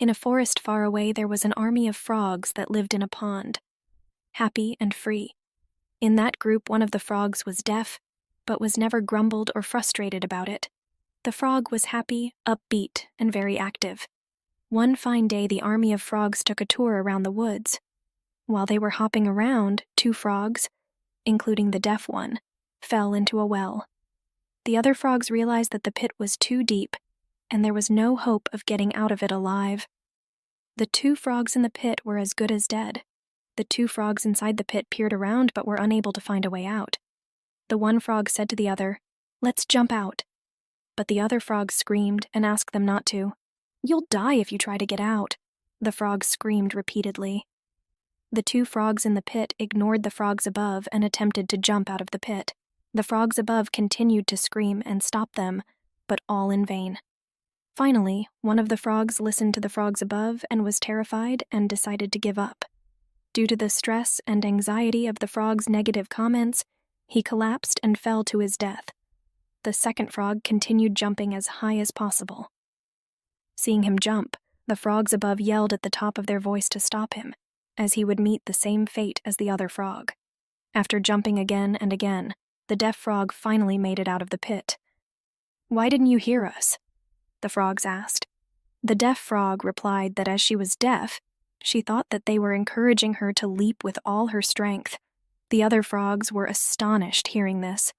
In a forest far away, there was an army of frogs that lived in a pond, happy and free. In that group, one of the frogs was deaf, but was never grumbled or frustrated about it. The frog was happy, upbeat, and very active. One fine day, the army of frogs took a tour around the woods. While they were hopping around, 2 frogs, including the deaf one, fell into a well. The other frogs realized that the pit was too deep, and there was no hope of getting out of it alive. The 2 frogs in the pit were as good as dead. The 2 frogs inside the pit peered around but were unable to find a way out. The one frog said to the other, "Let's jump out." But the other frog screamed and asked them not to. "You'll die if you try to get out," the frogs screamed repeatedly. The 2 frogs in the pit ignored the frogs above and attempted to jump out of the pit. The frogs above continued to scream and stop them, but all in vain. Finally, one of the frogs listened to the frogs above and was terrified and decided to give up. Due to the stress and anxiety of the frog's negative comments, he collapsed and fell to his death. The second frog continued jumping as high as possible. Seeing him jump, the frogs above yelled at the top of their voice to stop him, as he would meet the same fate as the other frog. After jumping again and again, the deaf frog finally made it out of the pit. "Why didn't you hear us?" the frogs asked. The deaf frog replied that as she was deaf, she thought that they were encouraging her to leap with all her strength. The other frogs were astonished hearing this,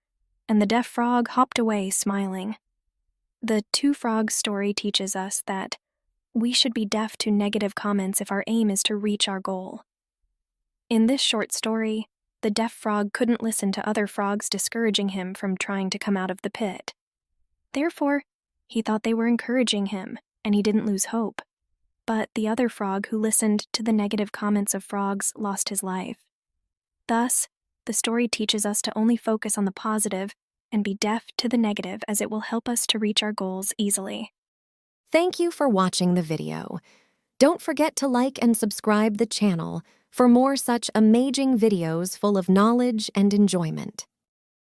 and the deaf frog hopped away smiling. The 2 frogs story teaches us that we should be deaf to negative comments if our aim is to reach our goal. In this short story, the deaf frog couldn't listen to other frogs discouraging him from trying to come out of the pit. Therefore, he thought they were encouraging him, and he didn't lose hope. But the other frog who listened to the negative comments of frogs lost his life. Thus, the story teaches us to only focus on the positive and be deaf to the negative, as it will help us to reach our goals easily. Thank you for watching the video. Don't forget to like and subscribe the channel for more such amazing videos full of knowledge and enjoyment.